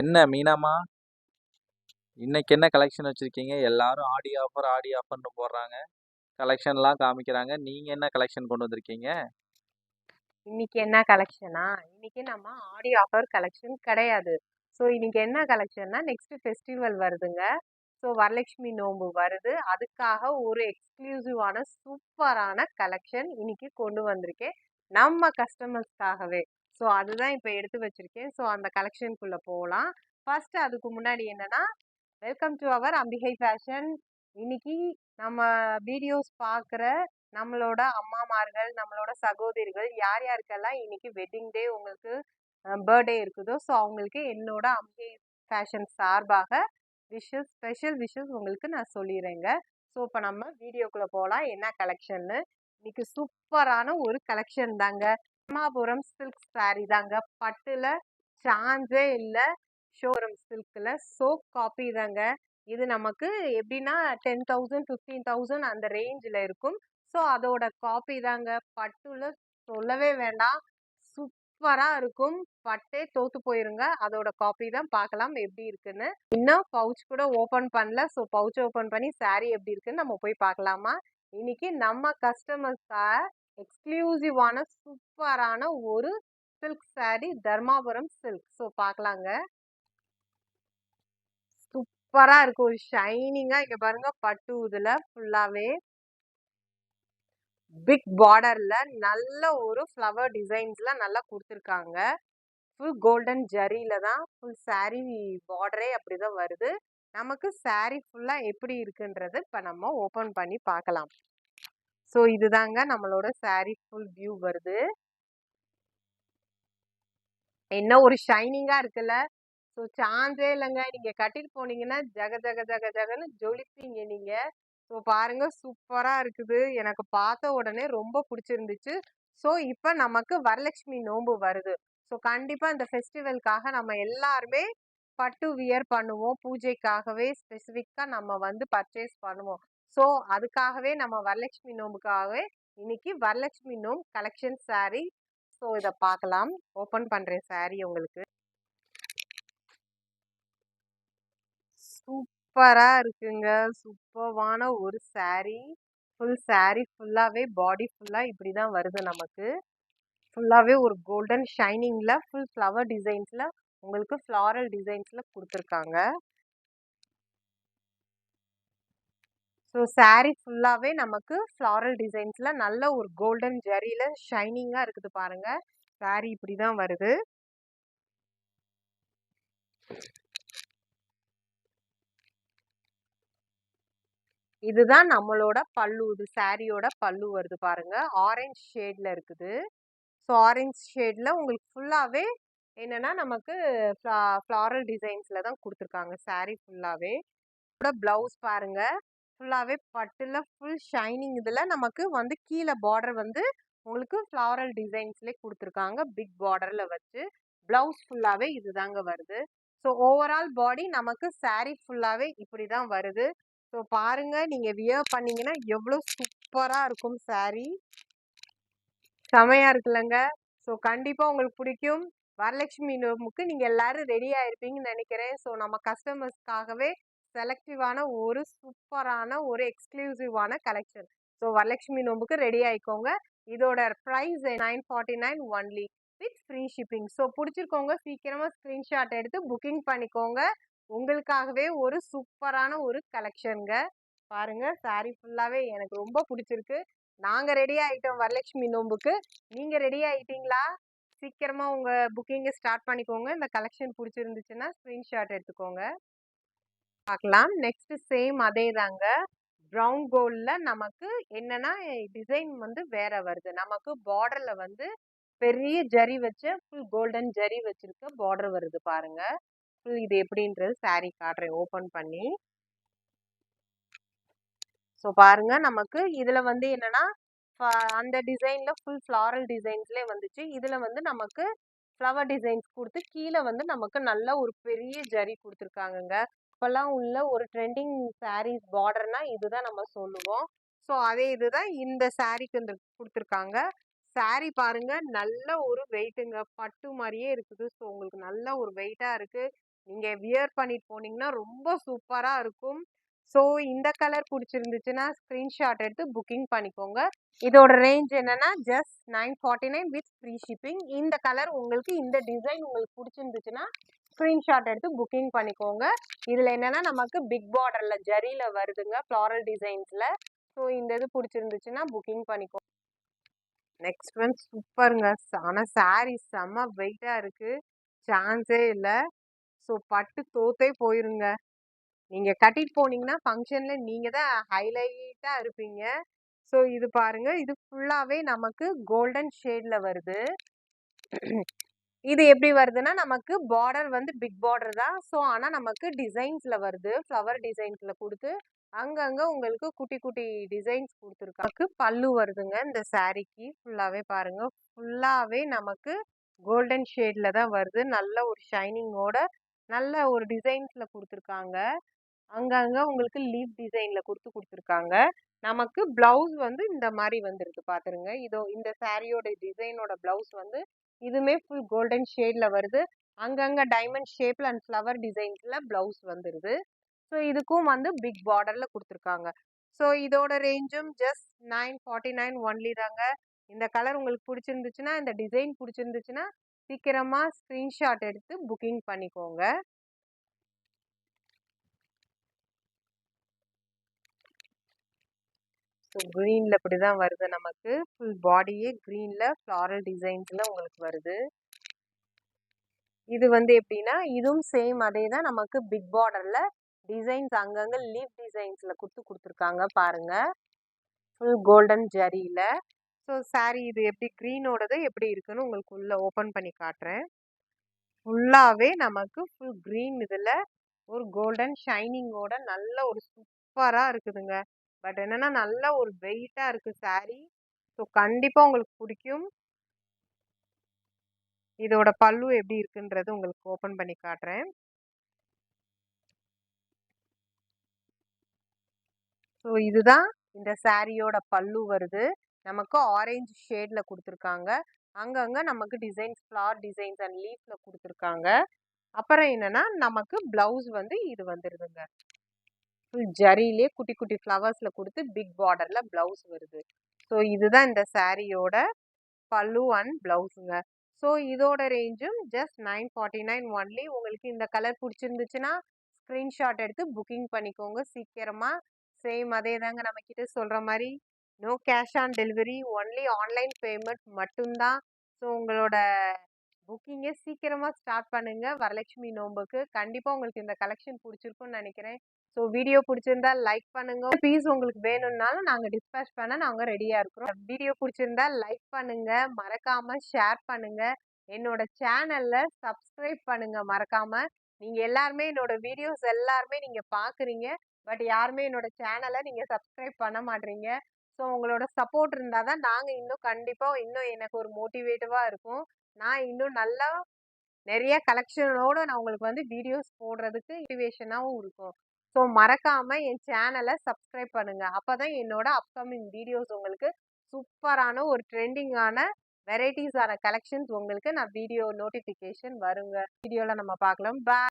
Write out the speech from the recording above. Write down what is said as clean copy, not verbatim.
என்ன மீனாம்மா, இன்னைக்கு என்ன கலெக்ஷன் வச்சிருக்கீங்க? எல்லாரும் ஆடி ஆஃபர் ஆடி ஆஃபர்னு போடுறாங்க. கலெக்ஷன்லாம் காமிக்கிறாங்க. நீங்க என்ன கலெக்ஷன் கொண்டு வந்திருக்கீங்க? இன்னைக்கு என்ன கலெக்ஷனா? இன்னைக்கு நம்ம ஆடி ஆஃபர் கலெக்ஷன் கிடையாது. ஸோ இன்னைக்கு என்ன கலெக்ஷன்னா நெக்ஸ்ட் ஃபெஸ்டிவல் வருதுங்க. ஸோ வரலட்சுமி நோன்பு வருது. அதுக்காக ஒரு எக்ஸ்க்ளூசிவான சூப்பரான கலெக்ஷன் இன்னைக்கு கொண்டு வந்திருக்கேன் நம்ம கஸ்டமர்ஸ்க்காகவே. ஸோ அதுதான் இப்போ எடுத்து வச்சிருக்கேன். ஸோ அந்த கலெக்ஷனுக்குள்ள போகலாம். ஃபர்ஸ்ட் அதுக்கு முன்னாடி என்னன்னா, welcome to our Ambigai fashion. இன்னைக்கு நம்ம வீடியோஸ் பார்க்குற நம்மளோட அம்மாமார்கள், நம்மளோட சகோதரிகள் யார் யாருக்கெல்லாம் இன்னைக்கு வெட்டிங் டே உங்களுக்கு பர்த்டே இருக்குதோ, ஸோ அவங்களுக்கு என்னோட அம்பிகை ஃபேஷன் சார்பாக ஸ்பெஷல் விஷஸ் உங்களுக்கு நான் சொல்லிடுறேங்க. ஸோ இப்போ நம்ம வீடியோக்குள்ள போகலாம். என்ன கலெக்ஷன்னு இன்னைக்கு சூப்பரான ஒரு கலெக்ஷன் தாங்க. தர்மாபுரம் சில்க் சாரி தாங்க. பட்டுல சான்ஸே இல்லை. ஷோரம் சில்க்ல சோப் காப்பி தாங்க. இது நமக்கு எப்படின்னா 10,000 15,000 அந்த ரேஞ்சில் இருக்கும். ஸோ அதோட காப்பி தாங்க. பட்டுல சொல்லவே வேண்டாம், சூப்பரா இருக்கும். பட்டே தோத்து போயிருங்க. அதோட காப்பி தான். பார்க்கலாம் எப்படி இருக்குன்னு. இன்னும் பவுச் கூட ஓபன் பண்ணல. ஸோ பவுச் ஓபன் பண்ணி சாரி எப்படி இருக்குன்னு நம்ம போய் பார்க்கலாமா? இன்னைக்கு நம்ம கஸ்டமர்ஸ்க்காக எக்ஸ்க்ளூசிவான சூப்பரான ஒரு silk sorry, Dharmapuram silk. So பார்க்கலாங்க. சூப்பரா இருக்கு. ஒரு ஷைனிங்கா இங்க பாருங்க. பட்டு இதுல ஃபுல்லாவே பிக் பார்டர்ல நல்ல ஒரு ஃப்ளவர் டிசைன்ஸ்ல நல்லா கொடுத்துருக்காங்க. ஃபுல் கோல்டன் ஜரியில தான் ஃபுல் சாரி பார்டரே அப்படிதான் வருது. நமக்கு சாரி ஃபுல்லா எப்படி இருக்குன்றது இப்ப நம்ம ஓபன் பண்ணி பார்க்கலாம். ஸோ இதுதாங்க நம்மளோட சாரி ஃபுல் வியூ வருது. என்ன ஒரு ஷைனிங்கா இருக்குல்ல. ஸோ சான்ஸே இல்லைங்க. நீங்க கட்டிட்டு போனீங்கன்னா ஜக ஜக ஜக ஜகன்னு ஜொலிப்பீங்க நீங்க. ஸோ பாருங்க, சூப்பரா இருக்குது. எனக்கு பார்த்த உடனே ரொம்ப பிடிச்சிருந்துச்சு. ஸோ இப்போ நமக்கு வரலட்சுமி நோன்பு வருது. ஸோ கண்டிப்பா இந்த ஃபெஸ்டிவல்காக நம்ம எல்லாருமே பட்டு வியர் பண்ணுவோம். பூஜைக்காகவே ஸ்பெசிஃபிக்கா நம்ம வந்து பர்ச்சேஸ் பண்ணுவோம். ஸோ அதுக்காகவே நம்ம வரலட்சுமி நோன்புக்காகவே இன்னைக்கு வரலட்சுமி நோம்பு கலெக்ஷன் சாரி. ஸோ இதை பார்க்கலாம். ஓபன் பண்றேன் சாரி உங்களுக்கு. சூப்பரா இருக்குங்க. சூப்பர்வான ஒரு சாரி. ஃபுல் சாரி ஃபுல்லாவே பாடி ஃபுல்லா இப்படிதான் வருது நமக்கு. ஃபுல்லாவே ஒரு கோல்டன் ஷைனிங்ல ஃபுல் ஃப்ளவர் டிசைன்ஸ்ல உங்களுக்கு ஃப்ளாரல் டிசைன்ஸ்ல கொடுத்துருக்காங்க. ஸோ சாரி ஃபுல்லாவே நமக்கு ஃப்ளாரல் டிசைன்ஸ்ல நல்ல ஒரு கோல்டன் ஜரியில ஷைனிங்கா இருக்குது பாருங்க. சாரி இப்படிதான் வருது. இதுதான் நம்மளோட பல்லு. இது சாரியோட பல்லு வருது பாருங்க. ஆரஞ்சு ஷேட்ல இருக்குது. ஸோ ஆரஞ்ச் ஷேட்ல உங்களுக்கு ஃபுல்லாவே என்னன்னா நமக்கு ஃப்ளாரல் டிசைன்ஸ்ல தான் கொடுத்துருக்காங்க சாரி ஃபுல்லாவே. பிளவுஸ் பாருங்க, ஃபுல்லாவே பட்டுல ஃபுல் ஷைனிங். இதுல நமக்கு வந்து கீழே பார்டர் வந்து உங்களுக்கு ஃப்ளாரல் டிசைன்ஸ்ல கொடுத்துருக்காங்க பிக் பார்டர்ல வச்சு. பிளவுஸ் ஃபுல்லாவே இதுதாங்க வருது. ஸோ ஓவரால் பாடி நமக்கு சாரி ஃபுல்லாவே இப்படிதான் வருது. ஸோ பாருங்க, நீங்க வியர் பண்ணீங்கன்னா எவ்வளவு சூப்பரா இருக்கும் சாரி. செமையா இருக்குல்லங்க. ஸோ கண்டிப்பா உங்களுக்கு பிடிக்கும். வரலட்சுமி நோம்புக்கு நீங்க எல்லாரும் ரெடி ஆயிருப்பீங்கன்னு நினைக்கிறேன். ஸோ நம்ம கஸ்டமர்ஸ்க்காகவே செலக்டிவான ஒரு சூப்பரான ஒரு எக்ஸ்க்ளூசிவான கலெக்ஷன். ஸோ வரலட்சுமி நோம்புக்கு ரெடி ஆயிக்கோங்க. இதோட price 949 only with free shipping. So பிடிச்சிருக்கோங்க, சீக்கிரமா ஸ்கிரீன்ஷாட் எடுத்து புக்கிங் பண்ணிக்கோங்க. உங்களுக்காகவே ஒரு சூப்பரான ஒரு கலெக்ஷனுங்க. பாருங்க, சாரி ஃபுல்லாவே எனக்கு ரொம்ப பிடிச்சிருக்கு. நாங்க ரெடி ஆயிட்டோம் வரலட்சுமி நோம்புக்கு. நீங்க ரெடி ஆயிட்டீங்களா? சீக்கிரமா உங்க புக்கிங்க ஸ்டார்ட் பண்ணிக்கோங்க. இந்த கலெக்ஷன் பிடிச்சிருந்துச்சுன்னா ஸ்கிரீன்ஷாட் எடுத்துக்கோங்க. பார்க்கலாம். நெக்ஸ்ட் சேம் அதே தாங்க. ப்ரௌன் கோல்ட்ல நமக்கு என்னன்னா டிசைன் வந்து வேற வருது. நமக்கு பார்டர்ல வந்து பெரிய ஜரி வச்ச ஃபுல் கோல்டன் ஜரி வச்சிருக்க பார்டர் வருது பாருங்க. இது எப்படின்றது சாரி காட்டுறேன் ஓபன் பண்ணி. ஸோ பாருங்க, நமக்கு இதுல வந்து என்னன்னா அந்த டிசைன்ல ஃபுல் ஃப்ளாரல் டிசைன்ஸ்லேயே வந்துச்சு. இதுல வந்து நமக்கு ஃப்ளவர் டிசைன்ஸ் கொடுத்து கீழே வந்து நமக்கு நல்ல ஒரு பெரிய ஜரி கொடுத்துருக்காங்கங்க. இப்பெல்லாம் உள்ள ஒரு ட்ரெண்டிங் சாரீஸ் பார்டர்னா இதுதான் நம்ம சொல்லுவோம். ஸோ அதே இதுதான் இந்த சாரீக்கு இந்த கொடுத்துருக்காங்க. சாரி பாருங்க, நல்ல ஒரு வெயிட்டுங்க. பட்டு மாதிரியே இருக்குது. ஸோ உங்களுக்கு நல்ல ஒரு வெயிட்டா இருக்கு. நீங்க வியர் பண்ணிட்டு போனீங்கன்னா ரொம்ப சூப்பரா இருக்கும். ஸோ இந்த கலர் பிடிச்சிருந்துச்சுன்னா ஸ்க்ரீன்ஷாட் எடுத்து புக்கிங் பண்ணிக்கோங்க. இதோட ரேஞ்ச் என்னன்னா ஜஸ்ட் 949 வித் ஃப்ரீ ஷிப்பிங். இந்த கலர் உங்களுக்கு இந்த டிசைன் உங்களுக்கு பிடிச்சிருந்துச்சுன்னா ஸ்க்ரீன்ஷாட் எடுத்து புக்கிங் பண்ணிக்கோங்க. இதுல என்னன்னா நமக்கு பிக் பார்டர்ல ஜரியில வருதுங்க, ஃப்ளாரல் டிசைன்ஸ்ல. ஸோ இந்த இது பிடிச்சிருந்துச்சுன்னா புக்கிங் பண்ணிக்கோங்க. நெக்ஸ்ட் ஒன் சூப்பருங்க. ஆனா சாரி செம்ம வெயிட்டா இருக்கு, சான்ஸே இல்லை. ஸோ பட்டு தோத்தே போயிருங்க. நீங்க கட்டிட்டு போனீங்கன்னா ஃபங்க்ஷன்ல நீங்க தான் ஹைலைட்டா இருப்பீங்க. ஸோ இது பாருங்க, இது ஃபுல்லாவே நமக்கு கோல்டன் ஷேட்ல வருது. இது எப்படி வருதுன்னா நமக்கு பார்டர் வந்து பிக் பார்டர் தான். ஸோ ஆனா நமக்கு டிசைன்ஸ்ல வருது, ஃப்ளவர் டிசைன்ஸ்ல கொடுத்து அங்கங்க உங்களுக்கு குட்டி குட்டி டிசைன்ஸ் கொடுத்துருக்காங்க. பல்லு வருதுங்க இந்த சாரிக்கு. ஃபுல்லாவே பாருங்க, ஃபுல்லாவே நமக்கு கோல்டன் ஷேட்ல தான் வருது. நல்ல ஒரு ஷைனிங்கோட நல்ல ஒரு டிசைன்ஸ்ல கொடுத்துருக்காங்க. அங்கங்க உங்களுக்கு லீஃப் டிசைன்ல கொடுத்துருக்காங்க. நமக்கு பிளவுஸ் வந்து இந்த மாதிரி வந்துருக்கு பாத்துருங்க. இதோ இந்த சாரியோட டிசைனோட பிளவுஸ் வந்து இதுமே ஃபுல் கோல்டன் ஷேட்ல வருது. அங்கங்க டைமண்ட் ஷேப்ல அண்ட் ஃப்ளவர் டிசைன்ஸ்ல பிளவுஸ் வந்துருது. ஸோ இதுக்கும் வந்து பிக் பார்டர்ல கொடுத்துருக்காங்க. ஸோ இதோட ரேஞ்சும் ஜஸ்ட் 949 ஒன்லி தாங்க. இந்த கலர் உங்களுக்கு பிடிச்சிருந்துச்சுன்னா, இந்த டிசைன் பிடிச்சிருந்துச்சுன்னா சீக்கிரமா ஸ்கிரீன்ஷாட் எடுத்து புக்கிங் பண்ணிக்கோங்க. ஸோ க்ரீன்ல இப்படிதான் வருது நமக்கு. ஃபுல் பாடியே க்ரீன்ல ஃப்ளாரல் டிசைன்ஸ்ல உங்களுக்கு வருது. இது வந்து எப்படின்னா இதுவும் சேம் அதே தான், நமக்கு பிக் பார்டர்ல டிசைன்ஸ் அங்கங்க லீஃப் டிசைன்ஸ்ல கொடுத்துருக்காங்க பாருங்க, ஃபுல் கோல்டன் ஜரியில. ஸோ சாரி இது எப்படி க்ரீனோடது எப்படி இருக்குன்னு உங்களுக்கு உள்ள ஓப்பன் பண்ணி காட்டுறேன். ஃபுல்லாவே நமக்கு ஃபுல் க்ரீன் இதுல ஒரு கோல்டன் ஷைனிங்கோட நல்ல ஒரு சூப்பரா இருக்குதுங்க. பட் என்னன்னா நல்ல ஒரு வெயிட்டா இருக்கு சாரி. ஸோ கண்டிப்பா உங்களுக்கு பிடிக்கும். இதோட பல்லு எப்படி இருக்குன்றது உங்களுக்கு ஓபன் பண்ணி காட்டுறேன். ஸோ இதுதான் இந்த சாரியோட பல்லு வருது. நமக்கு ஆரஞ்சு ஷேட்ல கொடுத்துருக்காங்க. அங்கங்க நமக்கு டிசைன்ஸ், ஃப்ளார் டிசைன்ஸ் அண்ட் லீஃப்ல கொடுத்துருக்காங்க. அப்புறம் என்னன்னா நமக்கு பிளவுஸ் வந்து இது வந்துருதுங்க. ஃபுல் ஜரியிலே குட்டி குட்டி ஃப்ளவர்ஸ்ல கொடுத்து பிக் பார்டர்ல பிளவுஸ் வருது. ஸோ இதுதான் இந்த சாரியோட பல்லு அண்ட் பிளவுஸுங்க. ஸோ இதோட ரேஞ்சும் ஜஸ்ட் 949 ஒன்லி. உங்களுக்கு இந்த கலர் பிடிச்சிருந்துச்சுன்னா ஸ்க்ரீன்ஷாட் எடுத்து புக்கிங் பண்ணிக்கோங்க சீக்கிரமா. சேம் அதே தாங்க நம்ம கிட்ட சொல்ற மாதிரி, no cash on delivery, only online payment மட்டும்தான். ஸோ உங்களோட புக்கிங்கை சீக்கிரமா ஸ்டார்ட் பண்ணுங்க வரலட்சுமி நோம்புக்கு. கண்டிப்பா உங்களுக்கு இந்த கலெக்ஷன் பிடிச்சிருக்கும்னு நினைக்கிறேன். ஸோ வீடியோ பிடிச்சிருந்தா லைக் பண்ணுங்க. பீஸ் உங்களுக்கு வேணும்னாலும் நாங்க டிஸ்பேச் பண்ண நாங்க ரெடியா இருக்கிறோம். வீடியோ பிடிச்சிருந்தா லைக் பண்ணுங்க, மறக்காம ஷேர் பண்ணுங்க, என்னோட சேனல்ல சப்ஸ்கிரைப் பண்ணுங்க மறக்காம. நீங்க எல்லாருமே என்னோட வீடியோஸ் எல்லாருமே நீங்க பாக்குறீங்க, பட் யாருமே என்னோட சேனலை நீங்க சப்ஸ்கிரைப் பண்ண மாட்டீங்க. ஸோ உங்களோட சப்போர்ட் இருந்தாதான் நாங்க இன்னும் கண்டிப்பா இன்னும் எனக்கு ஒரு மோட்டிவேட்டிவா இருக்கும். நான் இன்னும் நல்லா நிறைய கலெக்ஷனோட நான் உங்களுக்கு வந்து வீடியோஸ் போடுறதுக்கு மோட்டிவேஷனாகவும் இருக்கும். ஸோ மறக்காம என் சேனலை சப்ஸ்கிரைப் பண்ணுங்க. அப்பதான் என்னோட அப்கமிங் வீடியோஸ் உங்களுக்கு சூப்பரான ஒரு ட்ரெண்டிங்கான வெரைட்டிஸான கலெக்ஷன்ஸ் உங்களுக்கு நான் வீடியோ நோட்டிஃபிகேஷன் வருங்க. வீடியோல நம்ம பார்க்கலாம். பாய்.